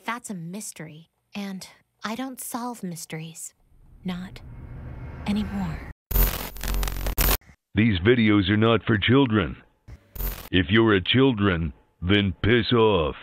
That's a mystery, and I don't solve mysteries. Not anymore. These videos are not for children. If you're a children, then piss off.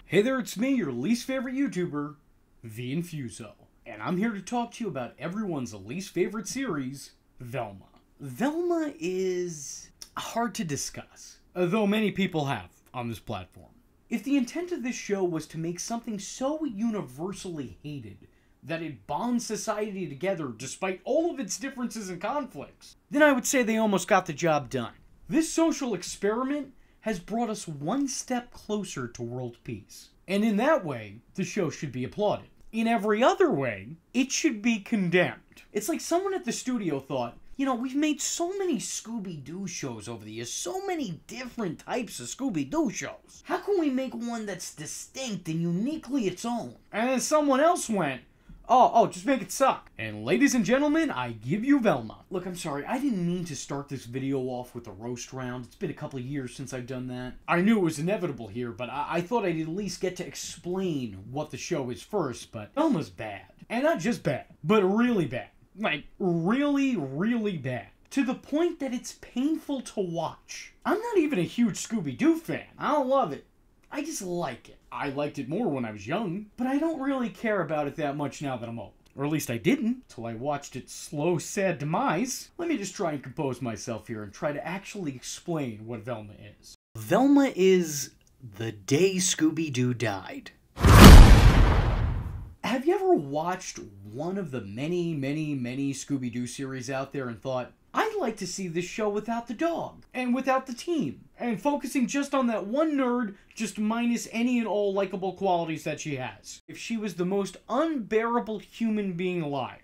Hey there, it's me, your least favorite YouTuber, the Infuso. And I'm here to talk to you about everyone's least favorite series, Velma. Velma is hard to discuss, though many people have on this platform. If the intent of this show was to make something so universally hated that it bonds society together despite all of its differences and conflicts, then I would say they almost got the job done. This social experiment has brought us one step closer to world peace. And in that way, the show should be applauded. In every other way, it should be condemned. It's like someone at the studio thought, you know, we've made so many Scooby Doo shows over the years, so many different types of Scooby Doo shows. How can we make one that's distinct and uniquely its own? And then someone else went, oh, just make it suck. And ladies and gentlemen, I give you Velma. Look, I'm sorry, I didn't mean to start this video off with a roast round. It's been a couple of years since I've done that. I knew it was inevitable here, but I thought I'd at least get to explain what the show is first, but Velma's bad. And not just bad, but really bad. Like, really, really bad. To the point that it's painful to watch. I'm not even a huge Scooby Doo fan. I don't love it. I just like it. I liked it more when I was young, but I don't really care about it that much now that I'm old. Or at least I didn't, till I watched its slow, sad demise. Let me just try and compose myself here and try to actually explain what Velma is. Velma is the day Scooby Doo died. Have you ever watched one of the many Scooby Doo series out there and thought, I'd like to see this show without the dog, and without the team, and focusing just on that one nerd, just minus any and all likable qualities that she has. If she was the most unbearable human being alive.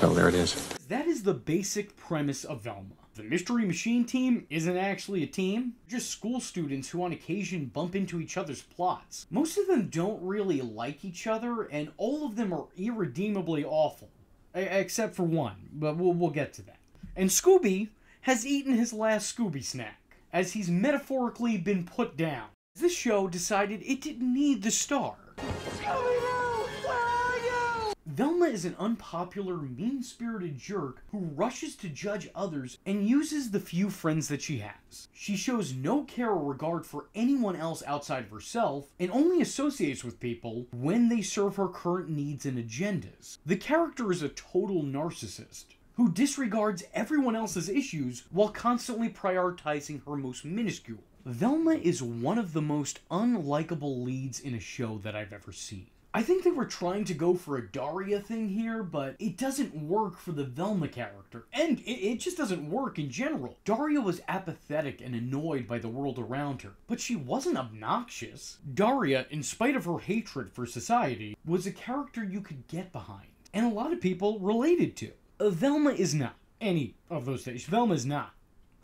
Oh, there it is. That is the basic premise of Velma. The Mystery Machine team isn't actually a team, they're just school students who on occasion bump into each other's plots. Most of them don't really like each other, and all of them are irredeemably awful. Except for one, but we'll get to that. And Scooby has eaten his last Scooby snack, as he's metaphorically been put down. This show decided it didn't need the star. Scooby-Doo, where are you? Velma is an unpopular, mean-spirited jerk who rushes to judge others and uses the few friends that she has. She shows no care or regard for anyone else outside of herself, and only associates with people when they serve her current needs and agendas. The character is a total narcissist, who disregards everyone else's issues while constantly prioritizing her most minuscule. Velma is one of the most unlikable leads in a show that I've ever seen. I think they were trying to go for a Daria thing here, but it doesn't work for the Velma character. And it just doesn't work in general. Daria was apathetic and annoyed by the world around her, but she wasn't obnoxious. Daria, in spite of her hatred for society, was a character you could get behind, and a lot of people related to. Velma is not any of those things. Velma is not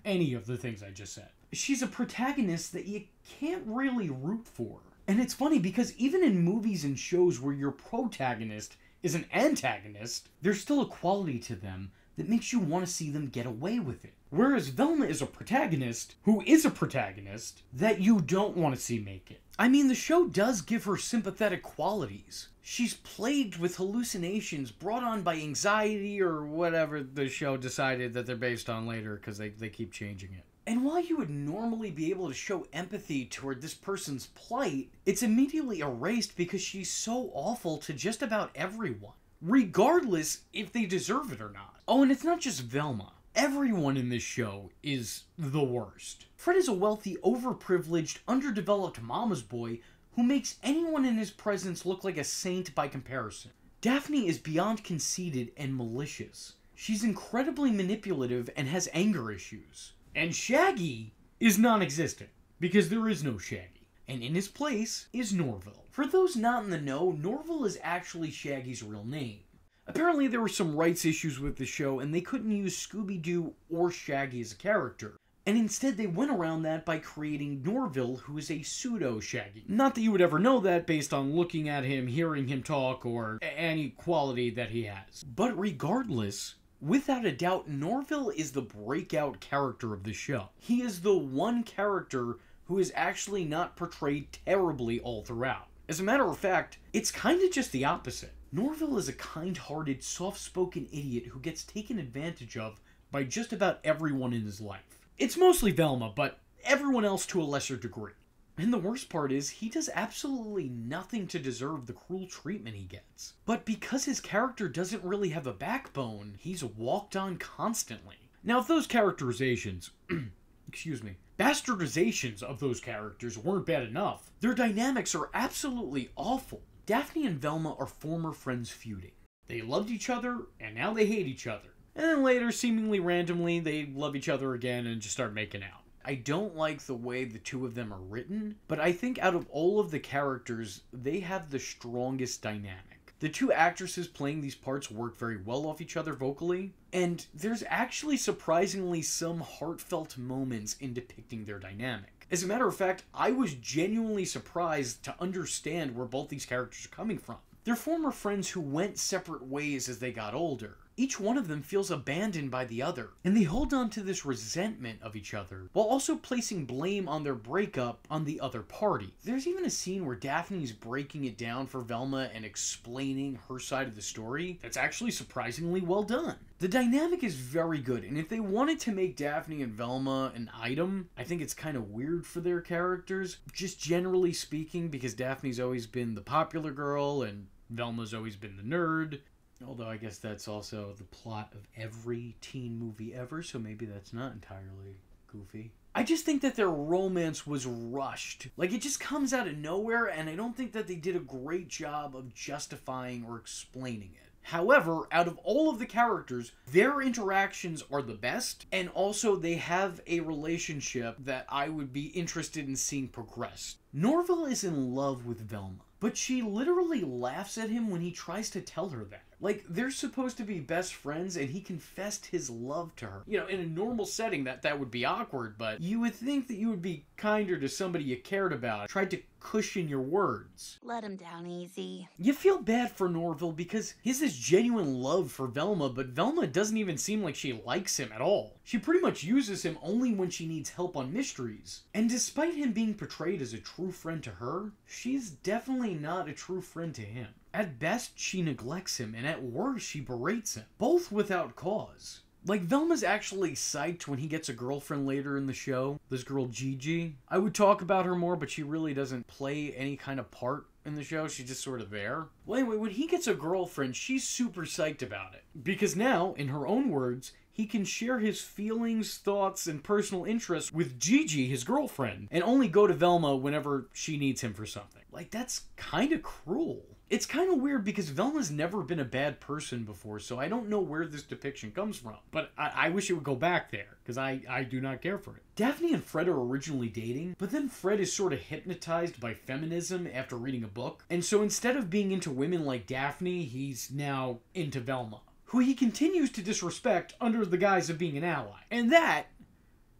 any of the things I just said. She's a protagonist that you can't really root for. And it's funny because even in movies and shows where your protagonist is an antagonist, there's still a quality to them that makes you want to see them get away with it. Whereas Velma is a protagonist who is a protagonist that you don't want to see make it. I mean, the show does give her sympathetic qualities. She's plagued with hallucinations brought on by anxiety or whatever the show decided that they're based on later because they keep changing it. And while you would normally be able to show empathy toward this person's plight, it's immediately erased because she's so awful to just about everyone, regardless if they deserve it or not. Oh, and it's not just Velma. Everyone in this show is the worst. Fred is a wealthy, overprivileged, underdeveloped mama's boy who makes anyone in his presence look like a saint by comparison. Daphne is beyond conceited and malicious. She's incredibly manipulative and has anger issues. And Shaggy is non-existent, because there is no Shaggy. And in his place is Norville. For those not in the know, Norville is actually Shaggy's real name. Apparently there were some rights issues with the show, and they couldn't use Scooby-Doo or Shaggy as a character. And instead they went around that by creating Norville, who is a pseudo-Shaggy. Not that you would ever know that based on looking at him, hearing him talk, or any quality that he has. But regardless, without a doubt, Norville is the breakout character of the show. He is the one character who is actually not portrayed terribly all throughout. As a matter of fact, it's kinda just the opposite. Norville is a kind-hearted, soft-spoken idiot who gets taken advantage of by just about everyone in his life. It's mostly Velma, but everyone else to a lesser degree. And the worst part is, he does absolutely nothing to deserve the cruel treatment he gets. But because his character doesn't really have a backbone, he's walked on constantly. Now, if those characterizations, bastardizations of those characters weren't bad enough, their dynamics are absolutely awful. Daphne and Velma are former friends feuding. They loved each other, and now they hate each other. And then later, seemingly randomly, they love each other again and just start making out. I don't like the way the two of them are written, but I think out of all of the characters, they have the strongest dynamic. The two actresses playing these parts work very well off each other vocally, and there's actually surprisingly some heartfelt moments in depicting their dynamic. As a matter of fact, I was genuinely surprised to understand where both these characters are coming from. They're former friends who went separate ways as they got older. Each one of them feels abandoned by the other, and they hold on to this resentment of each other, while also placing blame on their breakup on the other party. There's even a scene where Daphne's breaking it down for Velma and explaining her side of the story that's actually surprisingly well done. The dynamic is very good, and if they wanted to make Daphne and Velma an item, I think it's kind of weird for their characters, just generally speaking, because Daphne's always been the popular girl, and Velma's always been the nerd. Although I guess that's also the plot of every teen movie ever, so maybe that's not entirely goofy. I just think that their romance was rushed. Like, it just comes out of nowhere, and I don't think that they did a great job of justifying or explaining it. However, out of all of the characters, their interactions are the best, and also they have a relationship that I would be interested in seeing progress. Norville is in love with Velma, but she literally laughs at him when he tries to tell her that. Like, they're supposed to be best friends, and he confessed his love to her. You know, in a normal setting, that would be awkward, but you would think that you would be kinder to somebody you cared about, tried to cushion your words. Let him down easy. You feel bad for Norville because he has this genuine love for Velma, but Velma doesn't even seem like she likes him at all. She pretty much uses him only when she needs help on mysteries. And despite him being portrayed as a true friend to her, she's definitely not a true friend to him. At best, she neglects him, and at worst, she berates him. Both without cause. Like, Velma's actually psyched when he gets a girlfriend later in the show. This girl, Gigi. I would talk about her more, but she really doesn't play any kind of part in the show. She's just sort of there. Well, anyway, when he gets a girlfriend, she's super psyched about it. Because now, in her own words, he can share his feelings, thoughts, and personal interests with Gigi, his girlfriend, and only go to Velma whenever she needs him for something. Like, that's kind of cruel. It's kind of weird because Velma's never been a bad person before, so I don't know where this depiction comes from. But I wish it would go back there, because I do not care for it. Daphne and Fred are originally dating, but then Fred is sort of hypnotized by feminism after reading a book. And so instead of being into women like Daphne, he's now into Velma, who he continues to disrespect under the guise of being an ally. And that,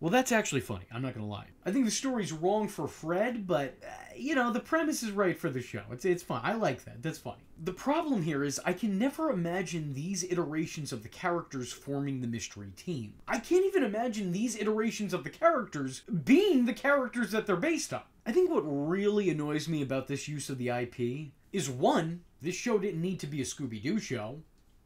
well, that's actually funny. I'm not going to lie. I think the story's wrong for Fred, but, you know, the premise is right for the show. It's fun. I like that. That's funny. The problem here is I can never imagine these iterations of the characters forming the mystery team. I can't even imagine these iterations of the characters being the characters that they're based on. I think what really annoys me about this use of the IP is, one, this show didn't need to be a Scooby Doo show.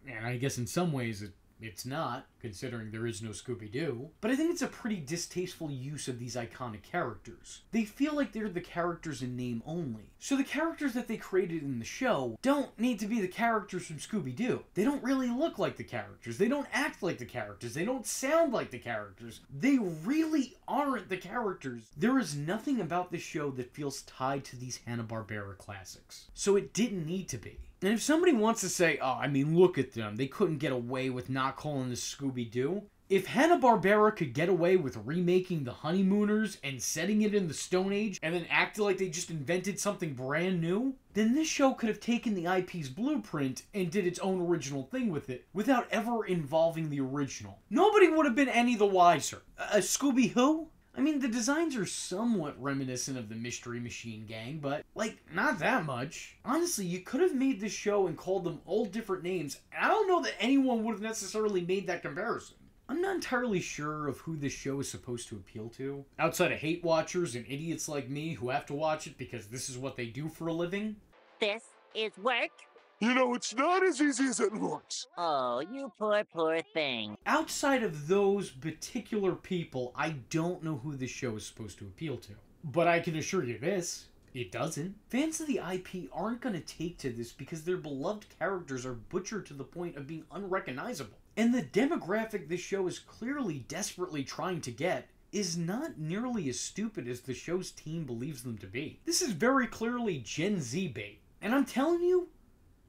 And I guess in some ways it's not, considering there is no Scooby Doo. But I think it's a pretty distasteful use of these iconic characters. They feel like they're the characters in name only. So the characters that they created in the show don't need to be the characters from Scooby Doo. They don't really look like the characters. They don't act like the characters. They don't sound like the characters. They really aren't the characters. There is nothing about this show that feels tied to these Hanna-Barbera classics. So it didn't need to be. And if somebody wants to say, oh, I mean, look at them, they couldn't get away with not calling this Scooby-Doo. If Hanna-Barbera could get away with remaking The Honeymooners and setting it in the Stone Age and then acted like they just invented something brand new, then this show could have taken the IP's blueprint and did its own original thing with it without ever involving the original. Nobody would have been any the wiser. Scooby-Who? I mean, the designs are somewhat reminiscent of the Mystery Machine Gang, but, like, not that much. Honestly, you could have made this show and called them all different names, and I don't know that anyone would have necessarily made that comparison. I'm not entirely sure of who this show is supposed to appeal to. Outside of hate watchers and idiots like me who have to watch it because this is what they do for a living. This is work? You know, it's not as easy as it looks. Oh, you poor thing. Outside of those particular people, I don't know who this show is supposed to appeal to. But I can assure you this, it doesn't. Fans of the IP aren't going to take to this because their beloved characters are butchered to the point of being unrecognizable. And the demographic this show is clearly desperately trying to get is not nearly as stupid as the show's team believes them to be. This is very clearly Gen Z bait. And I'm telling you,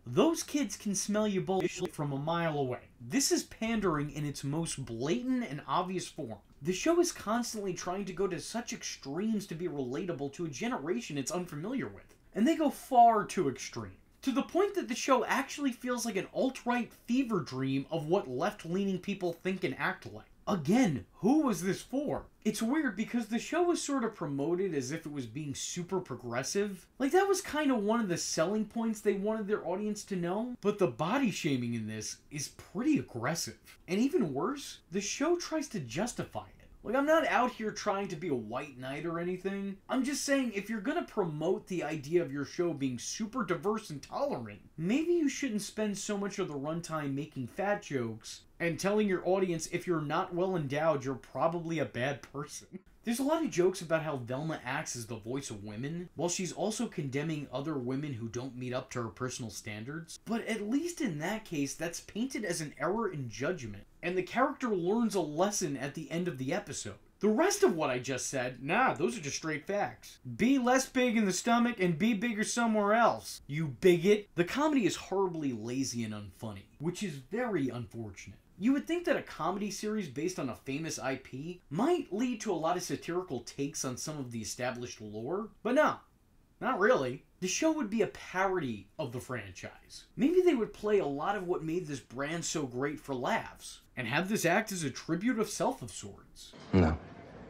those kids can smell you bullshit from a mile away. This is pandering in its most blatant and obvious form. The show is constantly trying to go to such extremes to be relatable to a generation it's unfamiliar with. And they go far too extreme. To the point that the show actually feels like an alt-right fever dream of what left-leaning people think and act like. Again, who was this for? It's weird because the show was sort of promoted as if it was being super progressive. Like, that was kind of one of the selling points they wanted their audience to know. But the body shaming in this is pretty aggressive. And even worse, the show tries to justify it. Like, I'm not out here trying to be a white knight or anything. I'm just saying, if you're gonna promote the idea of your show being super diverse and tolerant, maybe you shouldn't spend so much of the runtime making fat jokes and telling your audience if you're not well endowed, you're probably a bad person. There's a lot of jokes about how Velma acts as the voice of women, while she's also condemning other women who don't meet up to her personal standards. But at least in that case, that's painted as an error in judgment, and the character learns a lesson at the end of the episode. The rest of what I just said, nah, those are just straight facts. Be less big in the stomach and be bigger somewhere else, you bigot. The comedy is horribly lazy and unfunny, which is very unfortunate. You would think that a comedy series based on a famous IP might lead to a lot of satirical takes on some of the established lore, but no, not really. The show would be a parody of the franchise. Maybe they would play a lot of what made this brand so great for laughs, and have this act as a tribute of self of sorts. No.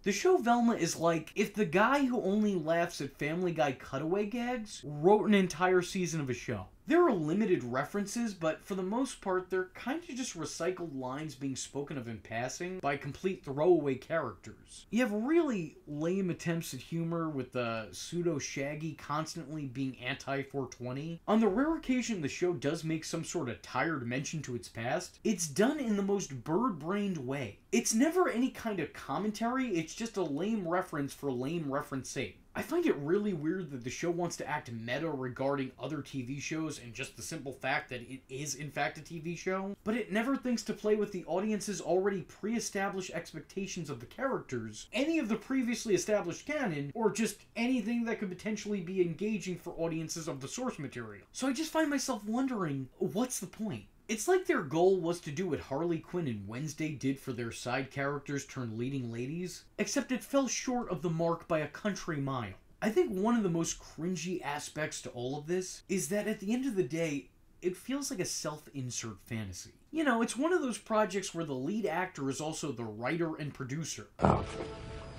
The show Velma is like if the guy who only laughs at Family Guy cutaway gags wrote an entire season of a show. There are limited references, but for the most part, they're kind of just recycled lines being spoken of in passing by complete throwaway characters. You have really lame attempts at humor with the pseudo-Shaggy constantly being anti-420. On the rare occasion the show does make some sort of tired mention to its past, it's done in the most bird-brained way. It's never any kind of commentary, it's just a lame reference for lame reference sake. I find it really weird that the show wants to act meta regarding other TV shows and just the simple fact that it is in fact a TV show, but it never thinks to play with the audience's already pre-established expectations of the characters, any of the previously established canon, or just anything that could potentially be engaging for audiences of the source material. So I just find myself wondering, what's the point? It's like their goal was to do what Harley Quinn and Wednesday did for their side characters turned leading ladies, except it fell short of the mark by a country mile. I think one of the most cringy aspects to all of this is that at the end of the day, it feels like a self-insert fantasy. You know, it's one of those projects where the lead actor is also the writer and producer. Oh,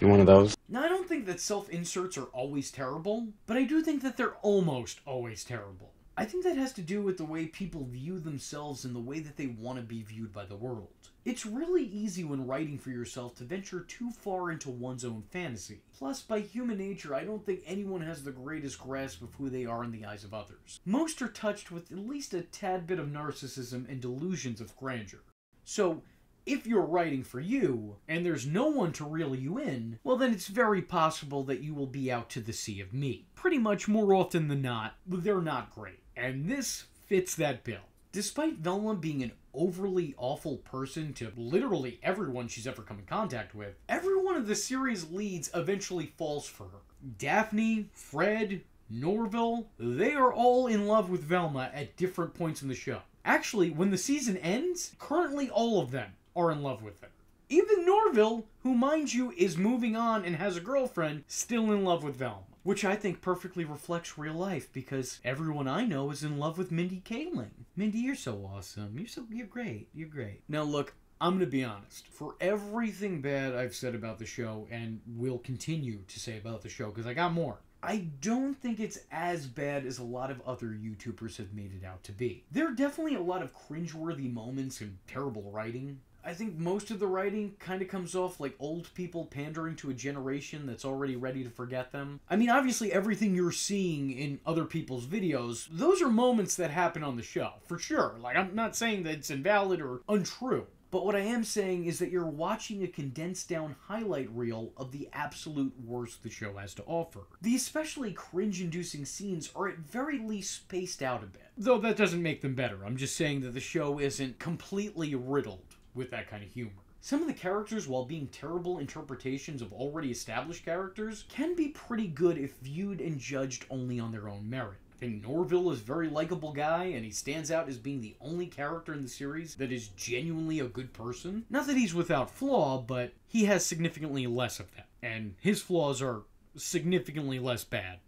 you one of those? Now, I don't think that self-inserts are always terrible, but I do think that they're almost always terrible. I think that has to do with the way people view themselves and the way that they want to be viewed by the world. It's really easy when writing for yourself to venture too far into one's own fantasy. Plus, by human nature, I don't think anyone has the greatest grasp of who they are in the eyes of others. Most are touched with at least a tad bit of narcissism and delusions of grandeur. So, if you're writing for you, and there's no one to reel you in, well then it's very possible that you will be out to the sea of me. Pretty much more often than not, they're not great. And this fits that bill. Despite Velma being an overly awful person to literally everyone she's ever come in contact with, every one of the series' leads eventually falls for her. Daphne, Fred, Norville, they are all in love with Velma at different points in the show. Actually, when the season ends, currently all of them are in love with her. Even Norville, who mind you is moving on and has a girlfriend, still in love with Velma. Which I think perfectly reflects real life, because everyone I know is in love with Mindy Kaling. Mindy, you're so awesome. You're great. You're great. Now look, I'm gonna be honest. For everything bad I've said about the show, and will continue to say about the show, because I got more, I don't think it's as bad as a lot of other YouTubers have made it out to be. There are definitely a lot of cringeworthy moments and terrible writing. I think most of the writing kind of comes off like old people pandering to a generation that's already ready to forget them. I mean, obviously everything you're seeing in other people's videos, those are moments that happen on the show, for sure. Like, I'm not saying that it's invalid or untrue. But what I am saying is that you're watching a condensed down highlight reel of the absolute worst the show has to offer. The especially cringe-inducing scenes are at very least spaced out a bit. Though that doesn't make them better. I'm just saying that the show isn't completely riddled with that kind of humor. Some of the characters, while being terrible interpretations of already established characters, can be pretty good if viewed and judged only on their own merit. I think Norville is a very likable guy, and he stands out as being the only character in the series that is genuinely a good person. Not that he's without flaw, but he has significantly less of them, and his flaws are significantly less bad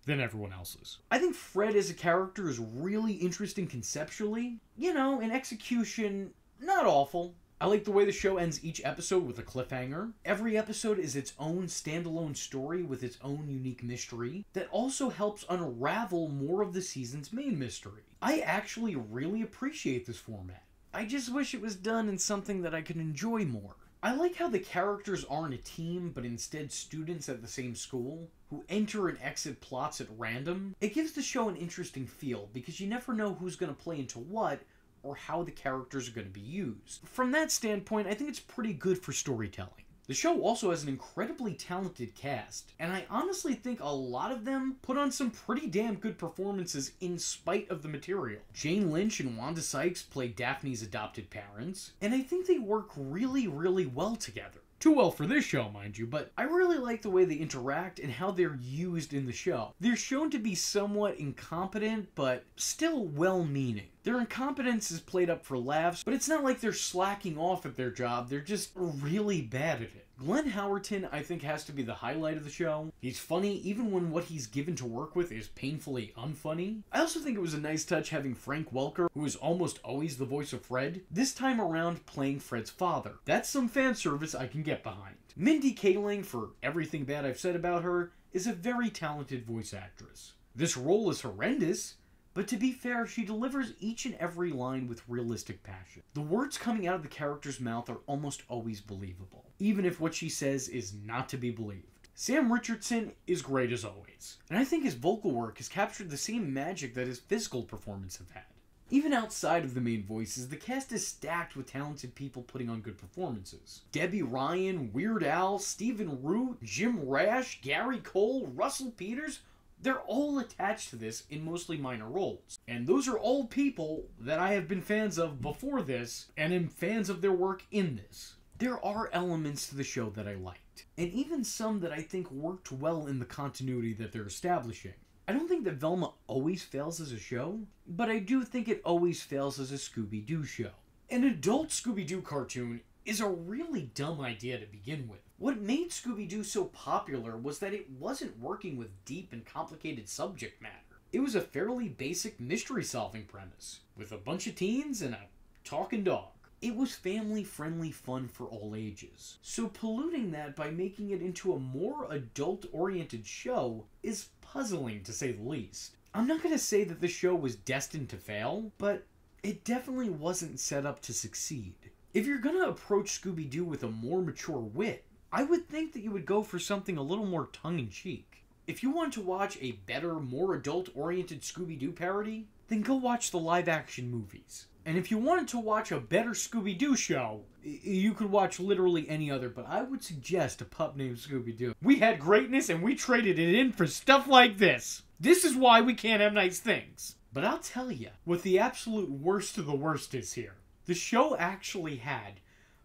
than everyone else's. I think Fred as a character is really interesting conceptually. You know, in execution, not awful. I like the way the show ends each episode with a cliffhanger. Every episode is its own standalone story with its own unique mystery that also helps unravel more of the season's main mystery. I actually really appreciate this format. I just wish it was done in something that I could enjoy more. I like how the characters aren't a team, but instead students at the same school who enter and exit plots at random. It gives the show an interesting feel because you never know who's going to play into what, or how the characters are going to be used. From that standpoint, I think it's pretty good for storytelling. The show also has an incredibly talented cast, and I honestly think a lot of them put on some pretty damn good performances in spite of the material. Jane Lynch and Wanda Sykes play Daphne's adopted parents, and I think they work really, really well together. Too well for this show, mind you, but I really like the way they interact and how they're used in the show. They're shown to be somewhat incompetent, but still well-meaning. Their incompetence is played up for laughs, but it's not like they're slacking off at their job, they're just really bad at it. Glenn Howerton, I think, has to be the highlight of the show. He's funny even when what he's given to work with is painfully unfunny. I also think it was a nice touch having Frank Welker, who is almost always the voice of Fred, this time around playing Fred's father. That's some fan service I can get behind. Mindy Kaling, for everything bad I've said about her, is a very talented voice actress. This role is horrendous, but to be fair, she delivers each and every line with realistic passion. The words coming out of the character's mouth are almost always believable, even if what she says is not to be believed. Sam Richardson is great as always, and I think his vocal work has captured the same magic that his physical performance have had. Even outside of the main voices, the cast is stacked with talented people putting on good performances. Debbie Ryan, Weird Al, Stephen Root, Jim Rash, Gary Cole, Russell Peters, they're all attached to this in mostly minor roles. And those are all people that I have been fans of before this, and am fans of their work in this. There are elements to the show that I liked, and even some that I think worked well in the continuity that they're establishing. I don't think that Velma always fails as a show, but I do think it always fails as a Scooby Doo show. An adult Scooby Doo cartoon is a really dumb idea to begin with. What made Scooby Doo so popular was that it wasn't working with deep and complicated subject matter. It was a fairly basic mystery-solving premise, with a bunch of teens and a talking dog. It was family-friendly fun for all ages. So polluting that by making it into a more adult-oriented show is puzzling, to say the least. I'm not going to say that the show was destined to fail, but it definitely wasn't set up to succeed. If you're going to approach Scooby Doo with a more mature wit, I would think that you would go for something a little more tongue-in-cheek. If you want to watch a better, more adult-oriented Scooby Doo parody, then go watch the live-action movies. And if you wanted to watch a better Scooby Doo show, you could watch literally any other, but I would suggest A Pup Named Scooby Doo. We had greatness and we traded it in for stuff like this. This is why we can't have nice things. But I'll tell you, what the absolute worst of the worst is here. The show actually had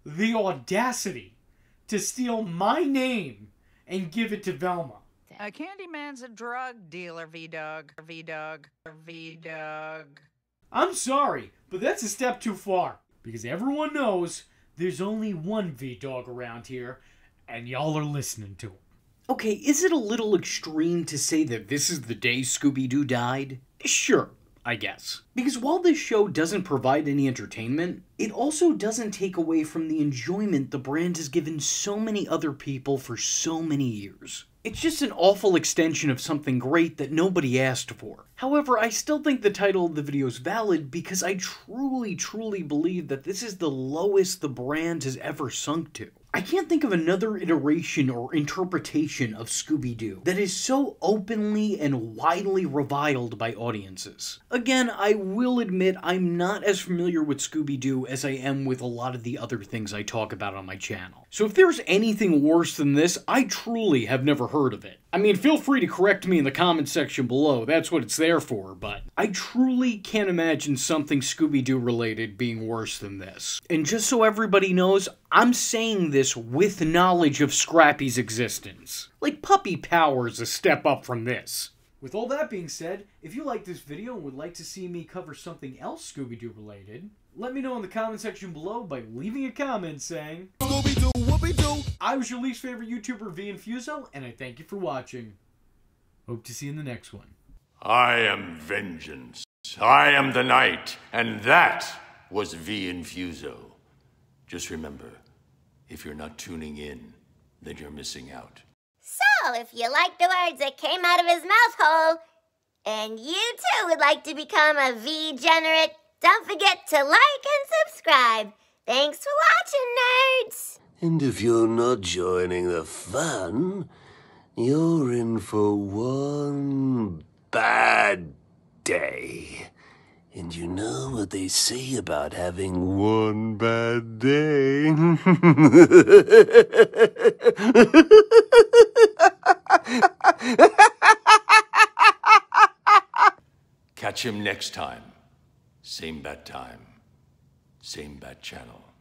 the audacity to steal my name and give it to Velma. Candyman's a drug dealer, V-Dog. V-Dog. V-Dog. I'm sorry, but that's a step too far. Because everyone knows there's only one V-Dog around here, and y'all are listening to him. Okay, is it a little extreme to say that this is the day Scooby Doo died? Sure, I guess. Because while this show doesn't provide any entertainment, it also doesn't take away from the enjoyment the brand has given so many other people for so many years. It's just an awful extension of something great that nobody asked for. However, I still think the title of the video is valid because I truly believe that this is the lowest the brand has ever sunk to. I can't think of another iteration or interpretation of Scooby-Doo that is so openly and widely reviled by audiences. Again, I will admit I'm not as familiar with Scooby-Doo as I am with a lot of the other things I talk about on my channel. So if there's anything worse than this, I truly have never heard of it. I mean, feel free to correct me in the comment section below, that's what it's there for, but I truly can't imagine something Scooby-Doo related being worse than this. And just so everybody knows, I'm saying this with knowledge of Scrappy's existence. Like, Puppy Power's a step up from this. With all that being said, if you like this video and would like to see me cover something else Scooby-Doo related, let me know in the comment section below by leaving a comment saying, Scooby-Doo, whoopie-doo! I was your least favorite YouTuber, V Infuso, and I thank you for watching. Hope to see you in the next one. I am vengeance. I am the night, and that was V Infuso. Just remember, if you're not tuning in, then you're missing out. So, if you like the words that came out of his mouth hole, and you too would like to become a V-generate, don't forget to like and subscribe. Thanks for watching, nerds! And if you're not joining the fun, you're in for one bad day. And you know what they say about having one bad day? Catch him next time. Same bat time. Same bat channel.